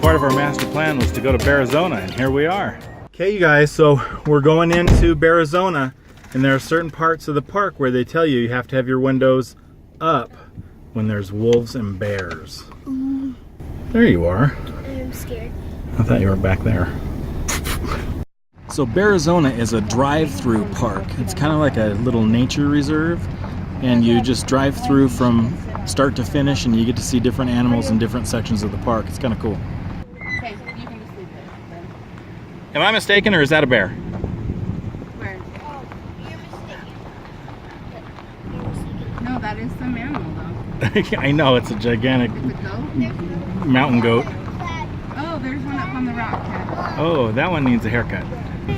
part of our master plan was to go to BEARIZONA, and here we are. Okay, you guys, so we're going into BEARIZONA, and there are certain parts of the park where they tell you have to have your windows up when there's wolves and bears. There you are. I'm scared. I thought you were back there. So BEARIZONA is a drive-through park. It's kind of like a little nature reserve, and you just drive through from start to finish, and you get to see different animals in different sections of the park. It's kind of cool. Okay, you can just leave it then. Am I mistaken, or is that a bear? Where? Oh, you're mistaken. No, that is some animal though. I know, it's a gigantic Is it goat? mountain goat. Oh, there's one up on the rock, Kat. Oh, that one needs a haircut.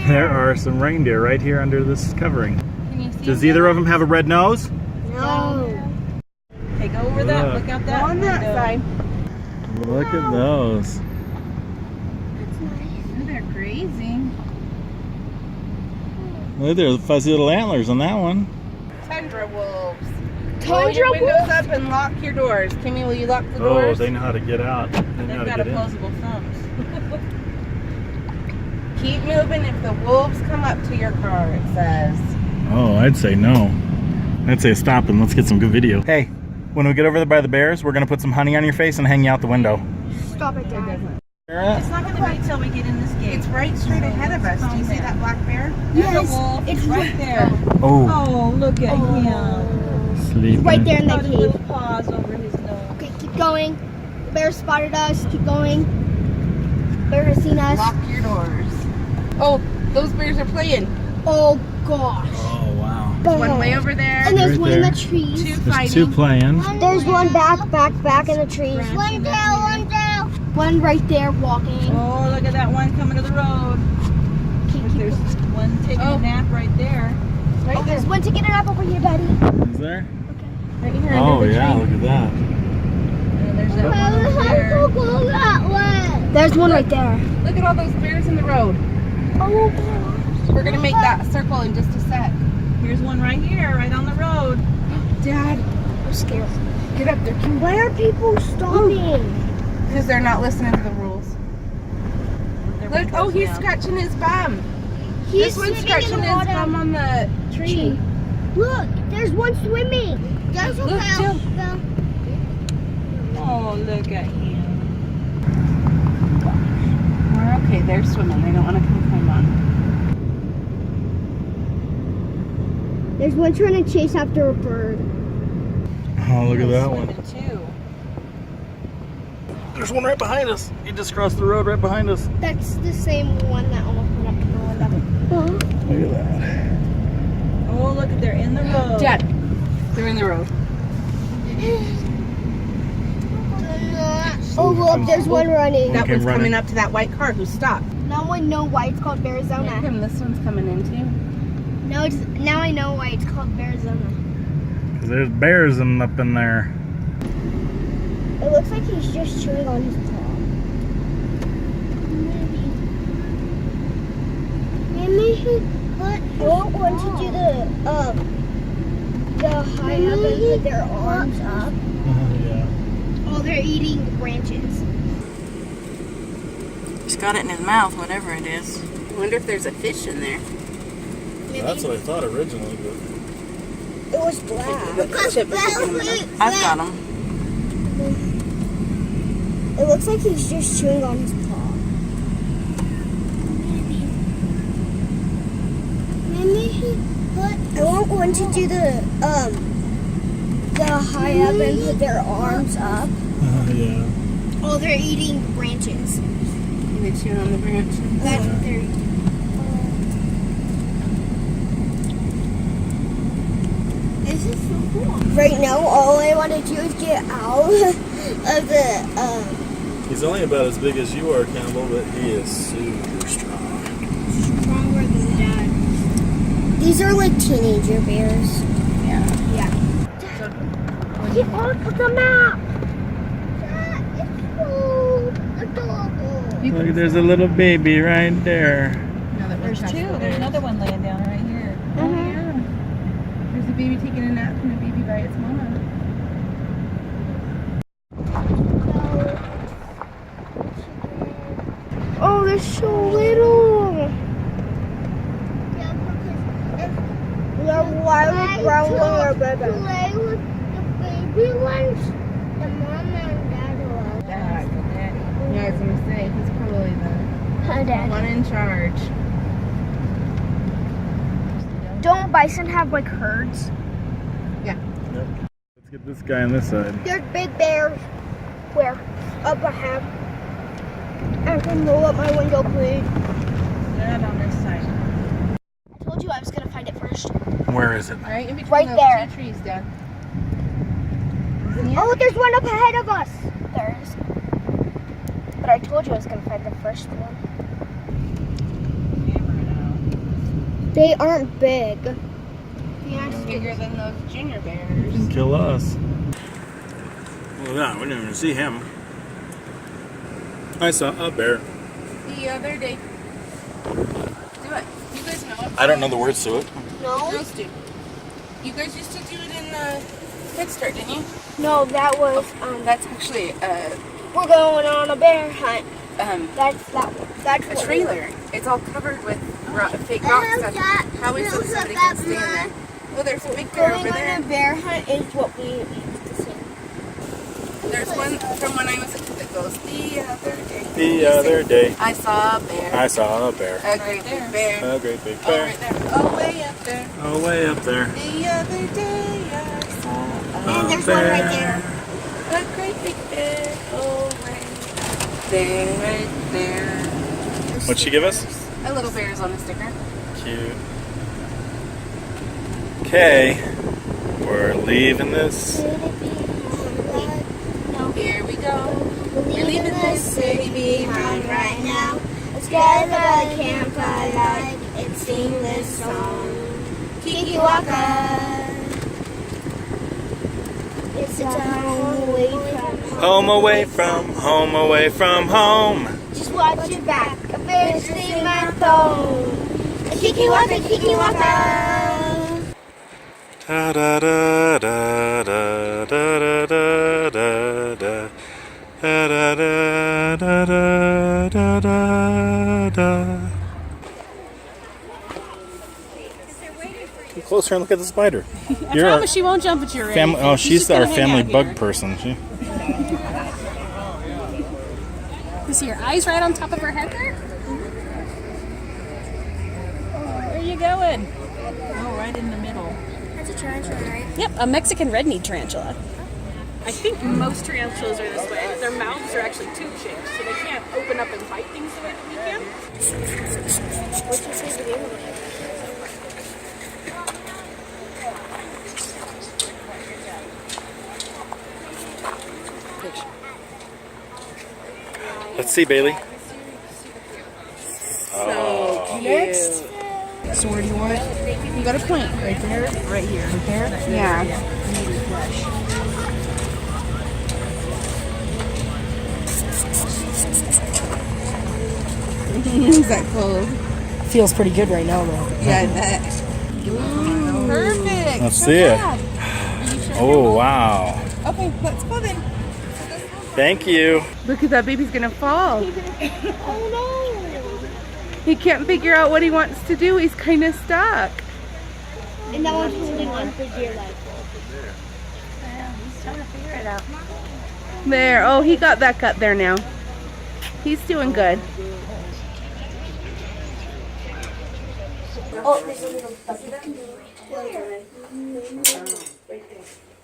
There are some reindeer right here under this covering. Can you see Does them? either of them have a red nose? No. Hey, go over that. Look out that On that window. side. Look at those. That's nice. Oh, they're grazing. Look, there are the fuzzy little antlers on that one. Tundra wolves. Roll Tundra your windows wolves? up and lock your doors. Kimmy, will you lock the Oh, doors? they know how to get out. They know They've how to got get in. opposable thumbs. Keep moving if the wolves come up to your car, it says. Oh, I'd say no. I'd say stop and let's get some good video. Hey, when we get over there by the bears, we're gonna put some honey on your face and hang you out the window. Stop it, Dad. It's not going to be till we get in this gate. It's right straight ahead of us. Do you see that black bear? There's a Yes, wolf. it's right there. Oh, Oh, look at him. sleeping. Right there in Got that his little cave. paws over his nose. Okay, keep going. The bear spotted us. Keep going. Bear has seen us. Lock your doors. Oh, those bears are playing. Oh gosh. Oh, wow. One way over there. And there's Right one in there. the trees. Two There's fighting. two playing. There's one back in the trees. One down, one down. One right there walking. Oh, look at that one coming to the road. Keep There's one taking a nap right there. Oh, there's one taking it up over here, Daddy. Is there? Right here Oh, under the yeah, tree. look at that. And there's that one over there. go that way. There's one right there. Look at all those bears in the road. Oh gosh. We're gonna make that circle in just a sec. Here's one right here, right on the road. Dad, I'm scared. get up there. Why are people stopping? Because they're not listening to the rules. They're Look, oh, close he's now. scratching his bum. He's This one's swimming in scratching the his water. bum on the tree. Look, there's one swimming. There's Look, Jill. Oh, look at him. We're okay, they're swimming. They don't want to come climb on. There's one trying to chase after a bird. Oh, look at He's that one. swimming too. There's one right behind us. He just crossed the road right behind us. That's the same one that almost went up to the window. Look at that. Oh, look at they're in the road. Dad, they're in the road. Oh look, there's one running. That Okay, one's running. coming up to that white car who stopped. Now I know why it's called Look BEARIZONA. at him, this one's coming in too. Now I know why it's called BEARIZONA. 'Cause there's bears up in there. It looks like he's just chewing on his paw. Maybe I don't want to do the high up and put their arms up. Yeah. Oh, they're eating the branches. He's got it in his mouth, whatever it is. I wonder if there's a fish in there. That's what I thought originally, but It was black. I've got him. It looks like he's just chewing on his paw. I won't want to do the high up and put their arms up. yeah. Oh, they're eating branches. And they chewing on the branch. That's what they're eating. This is so cool. Right now, all I want to do is get out of the He's only about as big as you are, Campbell, but he is super strong. stronger than Dad. These are like teenager bears. Yeah. Yeah. Get off of the map. It's so adorable. Look, there's a little baby right there. Now that we're There's past two. the There's bears. another one laying down right here. Oh, yeah. There's a baby taking a nap and a baby by its mama. We're so little. Yeah, why would brown one or better? Play with the baby ones. The mom and dad will. Daddy. Yeah, I was gonna say he's probably the one in charge. Don't bison have like herds? Yeah. Yep. Let's get this guy on this side. There's big bears. Where? Up ahead. I can roll up my window, please. Not on this side. I told you I was gonna find it first. Where is it? Right in between Right those there. two trees, Dad. Oh, there's one up ahead of us. There is. But I told you I was gonna find the first one. They aren't big. He's bigger than those junior bears. You can kill us. Look at that. We didn't even see him. I saw a bear. The other day. Do it. You guys know it. I don't know the words to it. No? Girls do. You guys used to do it in the Head Start, didn't you? No, that was, That's actually we're going on a bear hunt. That's that one. That's a what trailer. It's all covered with fake rocks. How is it somebody can stay in there? Oh, there's a big bear Going over there. on a bear hunt is what we used to sing. There's one from when I was a kid that goes, the other day. The other day, I saw a bear. I saw a bear. A great big bear. A great big Oh, bear. right there. Oh, way up there. Oh, way up there. The other day I saw And there's one right there. a great big bear. Oh, way there, right there. What'd she give us? A little bear's on a sticker. Cute. Okay, we're leaving this. Here we go. We're leaving this city behind right now. Let's gather by the campfire and sing this song. Kiki Waka. It's a home away from Home away from home, away from home. Just watch your back. A bear's in my phone. Kiki Waka, Kiki Waka. Da da da da da da da da da. Da da da da da da da. Get closer and look at the spider. I promise she won't jump at your family. Oh, she's our family bug person. She. You see her eyes right on top of her head there? Where are you going? Oh, right in the middle. That's a tarantula, right? Yep, a Mexican red-kneed tarantula. I think most tarantulas are this way. Their mouths are actually tube-shaped, so they can't open up and bite things the way that we can. What's your favorite animal? Let's see, Bailey. Next. So where do you want it? You got a point right there. Right here. Right there? Yeah. Is that cold? Feels pretty good right now, though. Yeah, I bet. Perfect. Let's So see it. bad. Oh, wow. Okay, let's go then. Thank you. Look at that baby's gonna fall. Oh no! He can't figure out what he wants to do. He's kind of stuck. And that one's holding on for dear life. He's trying to figure it out. There. Oh, he got that cut there now. He's doing good. Oh, there's a little bucket.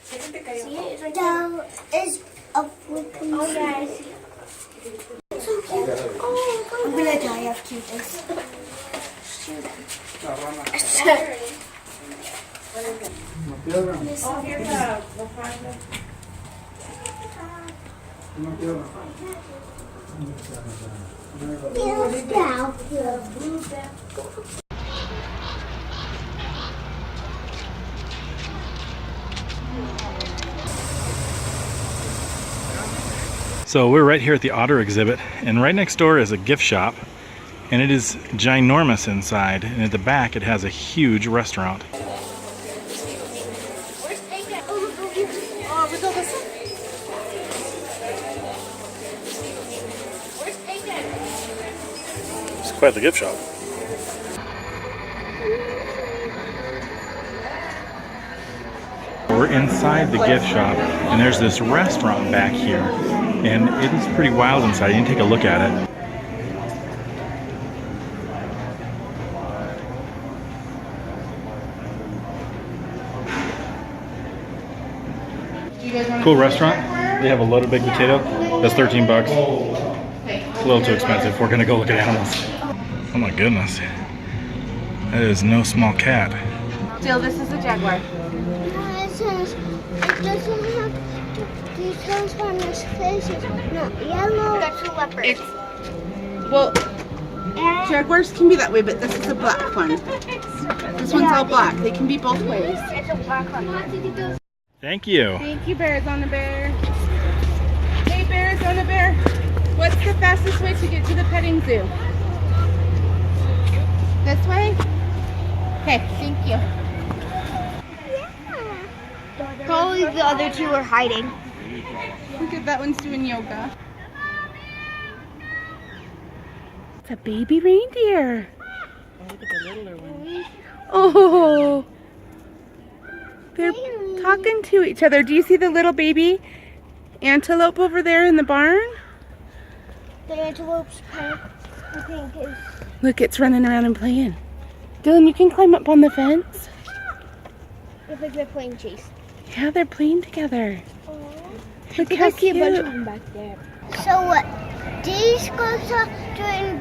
See it? It's right there. Is a flipping. Oh, yeah, I see it. So cute. Oh, I'm gonna die of cuteness. So we're right here at the otter exhibit, and right next door is a gift shop, and it is ginormous inside, and at the back it has a huge restaurant. quite the gift shop. We're inside the gift shop, and there's this restaurant back here, and it is pretty wild inside. You can take a look at it. Cool restaurant. They have a loaded baked potato. That's 13 bucks. It's a little too expensive. We're gonna go look at animals. Oh my goodness. That is no small cat. Jill, this is a jaguar. It says it doesn't have details on his face. It's not yellow. That's a leopard. It's, well, jaguars can be that way, but this is a black one. This one's all black. They can be both ways. It's a black one. Thank you. Thank you, BEARIZONA bear. Hey, BEARIZONA bear. What's the fastest way to get to the petting zoo? This way? Okay, thank you. Probably the other two are hiding. Look at that one's doing yoga. It's a baby reindeer. Oh, look at the littler one. Oh, they're talking to each other. Do you see the little baby antelope over there in the barn? The antelope's pack, I think, is... Look, it's running around and playing. Dylan, you can climb up on the fence. Looks like they're playing chase. Yeah, they're playing together. Look I how see a bunch of cute. them back there. So what these girls are doing,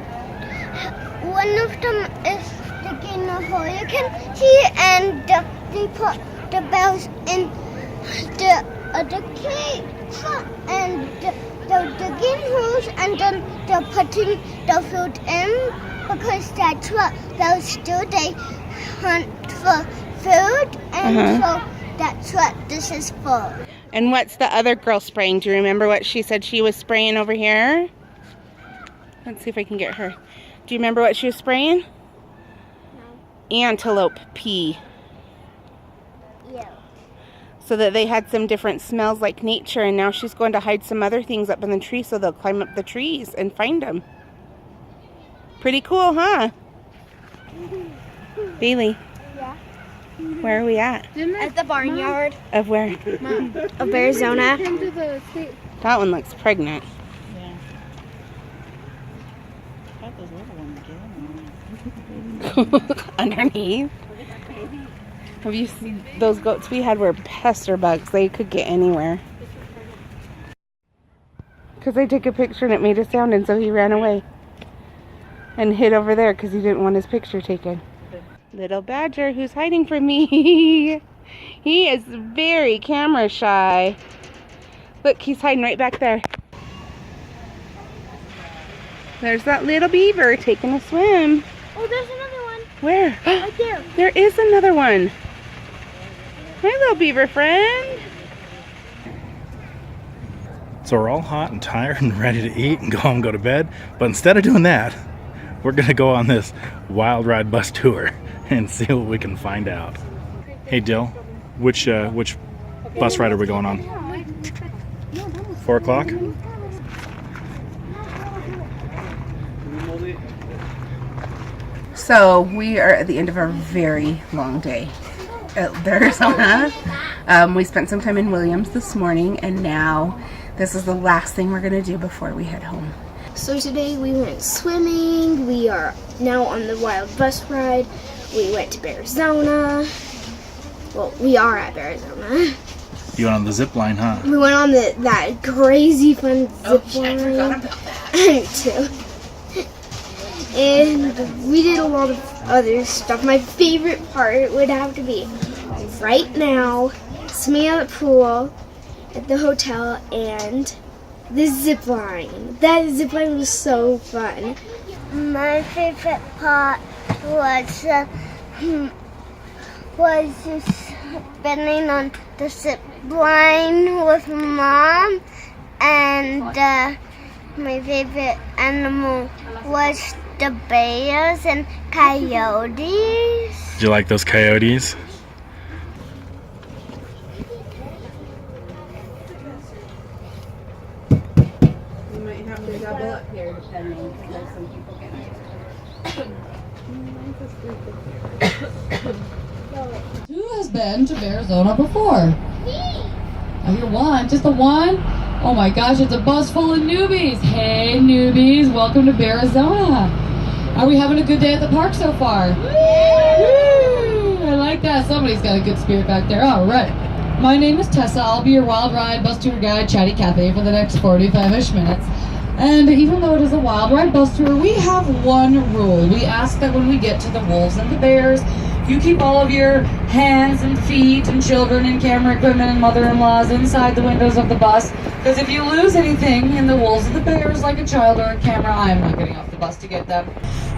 one of them is digging a hole, you can see, and they put the bells in the cage, and they're digging holes, and then they're putting the food in, because that's what bells do. They hunt for food, and so that's what this is for. And what's the other girl spraying? Do you remember what she said she was spraying over here? Let's see if I can get her. Do you remember what she was spraying? No. Antelope pee. Yeah. So that they had some different smells like nature, and now she's going to hide some other things up in the tree so they'll climb up the trees and find them. Pretty cool, huh? Bailey. Yeah. Where are we at? At the barnyard Of where? of BEARIZONA. That one looks pregnant. Yeah. I thought those little ones again. Underneath. Have you seen those goats we had were pester bugs? They could get anywhere. Because I took a picture and it made a sound, and so he ran away and hid over there because he didn't want his picture taken. Little badger who's hiding from me. He is very camera shy. Look, he's hiding right back there. There's that little beaver taking a swim. Oh, there's another one. Where? Right there. There is another one. Hi, little beaver friend. So we're all hot and tired and ready to eat and go home and go to bed. But instead of doing that, we're gonna go on this wild ride bus tour and see what we can find out. Hey Dill, which bus ride are we going on? 4 o'clock? So we are at the end of our very long day at BEARIZONA. We spent some time in Williams this morning, and now this is the last thing we're gonna do before we head home. So today we went swimming. We are now on the wild bus ride. We went to BEARIZONA. Well, we are at BEARIZONA. You went on the zip line, huh? We went on that crazy fun zip line. I forgot about that. Me too. And we did a lot of other stuff. My favorite part would have to be right now, swimming at the pool, at the hotel, and the zip line. That zip line was so fun. My favorite part was spinning on the zip line with Mom, and my favorite animal was the bears and coyotes. Did you like those coyotes? We might have to double up here depending, because there's some people getting Who has been to BEARIZONA before? I hear one, just the one? Oh my gosh, it's a bus full of newbies. Hey newbies, welcome to BEARIZONA. Are we having a good day at the park so far? Woo! I like that. Somebody's got a good spirit back there. All right. My name is Tessa. I'll be your wild ride bus tour guide, Chatty Cathy, for the next 45-ish minutes. And even though it is a wild ride bus tour, we have one rule. We ask that when we get to the wolves and the bears, you keep all of your hands and feet and children and camera equipment and mother-in-laws inside the windows of the bus. Because if you lose anything in the wolves or the bears, like a child or a camera, I am not getting off the bus to get them.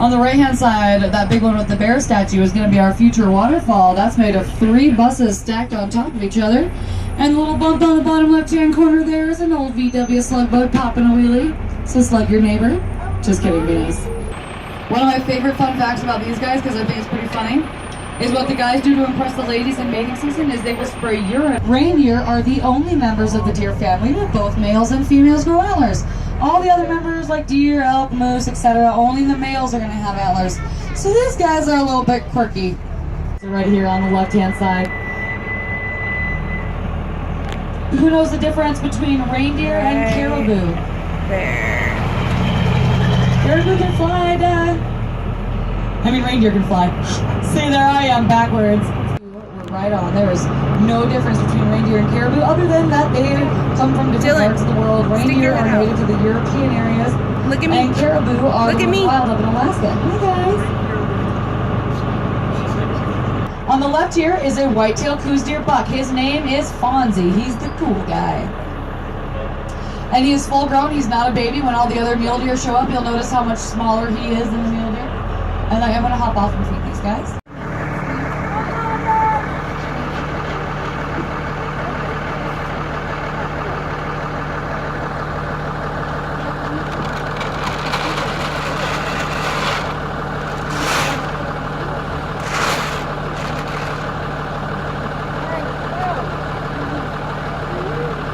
On the right-hand side, that big one with the bear statue is going to be our future waterfall. That's made of 3 buses stacked on top of each other. And the little bump on the bottom left-hand corner there is an old VW slug boat popping a wheelie. So slug your neighbor. Just kidding, be nice. One of my favorite fun facts about these guys, because I think it's pretty funny, is what the guys do to impress the ladies in mating season is they will spray urine. Reindeer are the only members of the deer family that both males and females grow antlers. All the other members like deer, elk, moose, etc., only the males are going to have antlers. So these guys are a little bit quirky. So right here on the left-hand side. Who knows the difference between reindeer and caribou? There. Caribou can fly, Dad. I mean, reindeer can fly. See, there I am, backwards. We're right on. There is no difference between reindeer and caribou, other than that they come from different parts of the world. Reindeer are native to the European areas. Look at me. And caribou are wild up in Alaska. Hi, guys. On the left here is a white-tailed Coues deer buck. His name is Fonzie. He's the cool guy. And he is full grown. He's not a baby. When all the other mule deer show up, you'll notice how much smaller he is than the mule deer. And I'm going to hop off and feed these guys.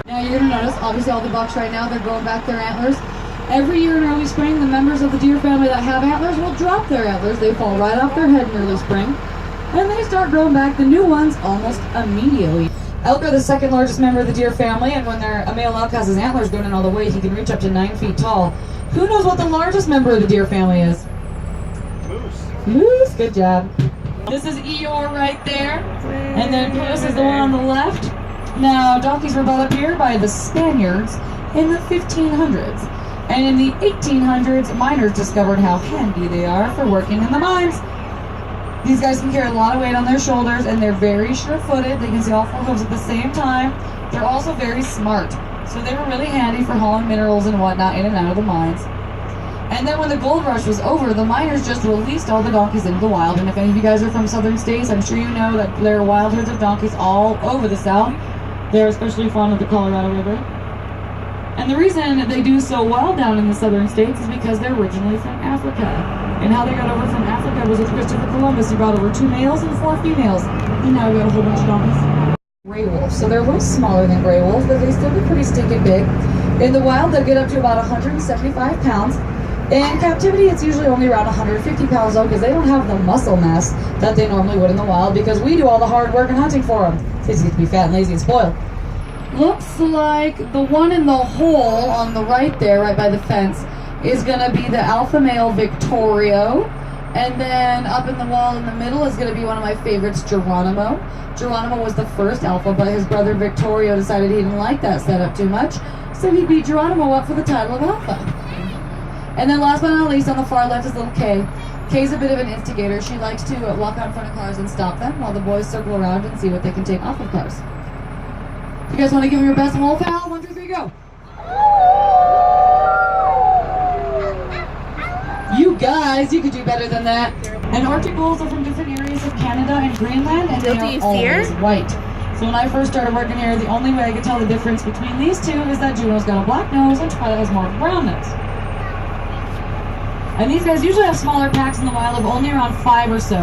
Now you're going to notice, obviously all the bucks right now, they're growing back their antlers. Every year in early spring, the members of the deer family that have antlers will drop their antlers. They fall right off their head in early spring. And they start growing back the new ones almost immediately. Elk are the second largest member of the deer family, and when a male elk has his antlers grown in all the way, he can reach up to 9 feet tall. Who knows what the largest member of the deer family is? Moose. Moose, good job. This is Eeyore right there, and then Moose is the one on the left. Now, donkeys were brought up here by the Spaniards in the 1500s. And in the 1800s, miners discovered how handy they are for working in the mines. These guys can carry a lot of weight on their shoulders, and they're very sure-footed. They can see all 4 hooves at the same time. They're also very smart. So they were really handy for hauling minerals and whatnot in and out of the mines. And then when the gold rush was over, the miners just released all the donkeys into the wild. And if any of you guys are from southern states, I'm sure you know that there are wild herds of donkeys all over the south. They're especially fond of the Colorado River. And the reason they do so well down in the southern states is because they're originally from Africa. And how they got over from Africa was with Christopher Columbus. He brought over 2 males and 4 females. And now we got a whole bunch of donkeys. Gray wolves. So they're a little smaller than gray wolves, but they still get pretty stinking big. In the wild, they'll get up to about 175 pounds. In captivity, it's usually only around 150 pounds though, because they don't have the muscle mass that they normally would in the wild, because we do all the hard work and hunting for them. So they get to be fat and lazy and spoiled. Looks like the one in the hole on the right there, right by the fence, is going to be the alpha male Victorio. And then up in the wall in the middle is going to be one of my favorites, Geronimo. Geronimo was the first alpha, but his brother Victorio decided he didn't like that setup too much, so he beat Geronimo up for the title of alpha. And then last but not least, on the far left is little Kay. Kay's a bit of an instigator. She likes to walk out in front of cars and stop them while the boys circle around and see what they can take off of cars. You guys want to give them your best wolf howl? 1, 2, 3, go! You guys, you could do better than that. And Arctic wolves are from different areas of Canada and Greenland, and they are always white. So when I first started working here, the only way I could tell the difference between these two is that Juno's got a black nose and Twilight has more of a brown nose. And these guys usually have smaller packs in the wild of only around 5 or so.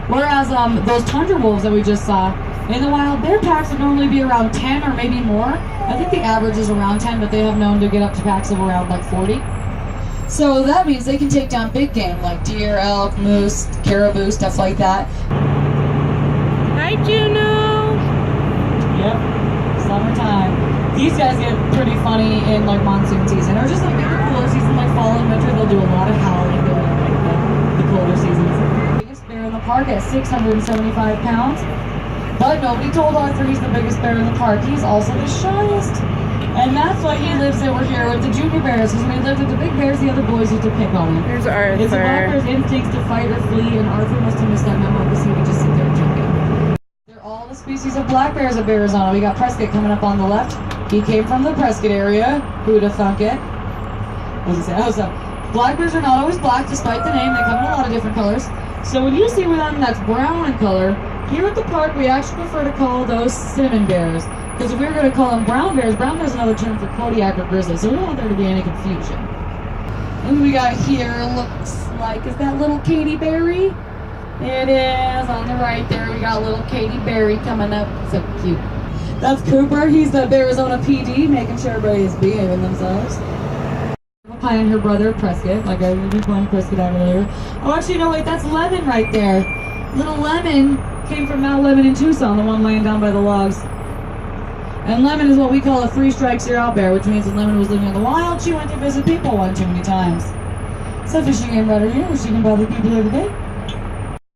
Whereas those tundra wolves that we just saw, in the wild, their packs would normally be around 10 or maybe more. I think the average is around 10, but they have known to get up to packs of around like 40. So that means they can take down big game like deer, elk, moose, caribou, stuff like that. Hi, Juno. Yep, summertime. These guys get pretty funny in like monsoon season, or just like maybe cooler season, like fall and winter. They'll do a lot of howling during like the colder seasons. The biggest bear in the park at 675 pounds. But nobody told Arthur he's the biggest bear in the park. He's also the shyest. And that's why he lives over here with the junior bears. Because when he lived with the big bears, the other boys used to pick on him. Here's It's a black Arthur. bear's instincts to fight or flee, and Arthur must have missed that memo because he would just sit there and drink it. They're all the species of black bears at BEARIZONA. We got Prescott coming up on the left. He came from the Prescott area. Who'd have thunk it? What does it say? Oh, so black bears are not always black, despite the name. They come in a lot of different colors. So when you see one that's brown in color, here at the park, we actually prefer to call those cinnamon bears. Because if we were going to call them brown bears is another term for Kodiak or grizzly, so we don't want there to be any confusion. And who we got here looks like, is that little Katy Berry? It is, on the right there, we got little Katy Berry coming up, so cute. That's Cooper, he's the BEARIZONA PD, making sure everybody is behaving themselves. Pie and her brother, Prescott, like I was playing Prescott out earlier. Oh, actually, no, wait, that's Lemon right there. Little Lemon came from Mount Lemon in Tucson, the one laying down by the logs. And Lemon is what we call a 3 strikes you're out bear, which means when Lemon was living in the wild, she went to visit people one too many times. So fishing game right here, where she can bother people every day.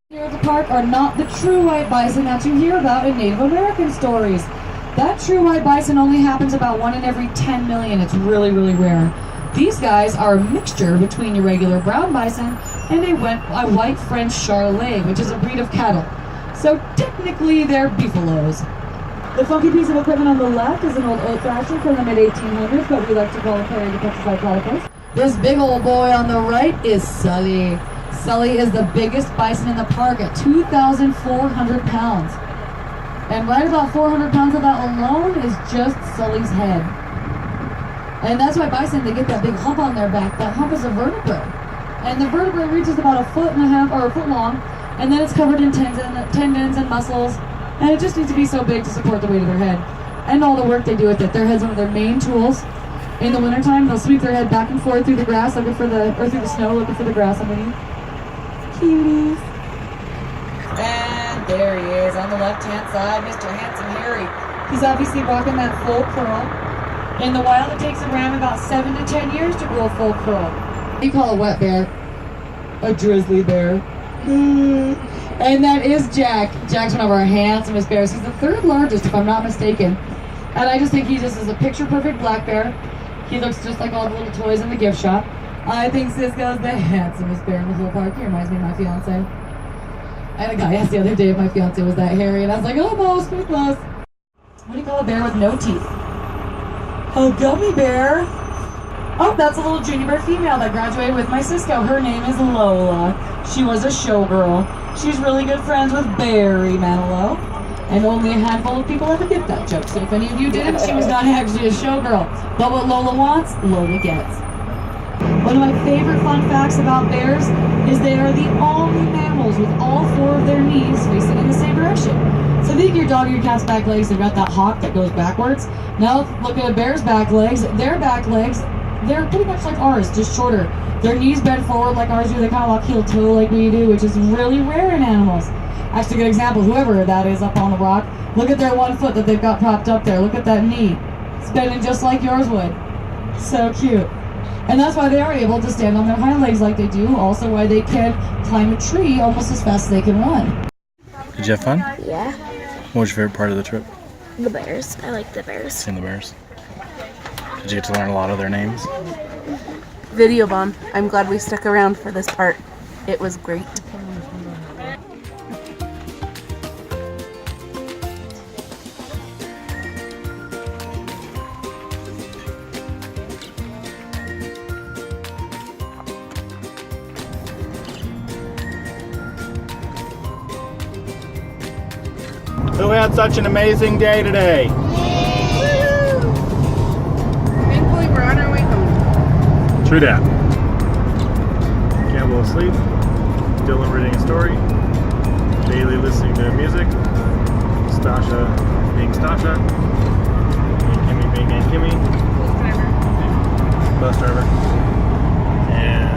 Here at the park are not the true white bison that you hear about in Native American stories. That true white bison only happens about 1 in every 10 million. It's really, really rare. These guys are a mixture between your regular brown bison and a white French Charolais, which is a breed of cattle. So technically they're beefaloes. The funky piece of equipment on the left is an old oat thrasher from the mid-1800s, but we like to call it carrying the petrified platypus. This big old boy on the right is Sully. Sully is the biggest bison in the park at 2,400 pounds. And right about 400 pounds of that alone is just Sully's head. And that's why bison, they get that big hump on their back. That hump is a vertebrae. And the vertebrae reaches about 1.5 feet or a foot long, and then it's covered in tendons and muscles. And it just needs to be so big to support the weight of their head. And all the work they do with it. Their head's one of their main tools. In the wintertime, they'll sweep their head back and forth through the grass, or through the snow, looking for the grass underneath. Cuties. And there he is on the left-hand side, Mr. Handsome Harry. He's obviously rocking that full curl. In the wild, it takes a ram about 7 to 10 years to grow a full curl. We call a wet bear a drizzly bear. And that is Jack. Jack's one of our handsomest bears. He's the 3rd largest, if I'm not mistaken. And I just think he just is a picture-perfect black bear. He looks just like all the little toys in the gift shop. I think Cisco's the handsomest bear in the whole park. He reminds me of my fiance. And a guy asked the other day if my fiance was that hairy, and I was like, almost, pretty close. What do you call a bear with no teeth? A gummy bear. Oh, that's a little junior bear female that graduated with my Cisco. Her name is Lola. She was a showgirl. She's really good friends with Barry Manilow. And only a handful of people ever get that joke. So if any of you didn't, she was not actually a showgirl. But what Lola wants, Lola gets. One of my favorite fun facts about bears is they are the only mammals with all 4 of their knees facing in the same direction. So think your dog or your cat's back legs, they've got that hop that goes backwards. Now look at a bear's back legs. Their back legs, they're pretty much like ours, just shorter. Their knees bend forward like ours do. They kind of walk heel toe like we do, which is really rare in animals. Actually, a good example, whoever that is up on the rock, look at their one foot that they've got propped up there. Look at that knee. It's bending just like yours would. So cute. And that's why they are able to stand on their hind legs like they do. Also why they can climb a tree almost as fast as they can run. Did you have fun? Yeah, What was your favorite part of the trip? the bears. I like the bears. Seeing the bears. Did you get to learn a lot of their names? Video bomb. I'm glad we stuck around for this part. It was great. Who had such an amazing day today? Thankfully, we're on our way home. True that. Campbell asleep. Dylan reading a story. Bailey listening to music. Stasha being Stasha. And Kimmy being Aunt Kimmy. Bus driver. Yeah.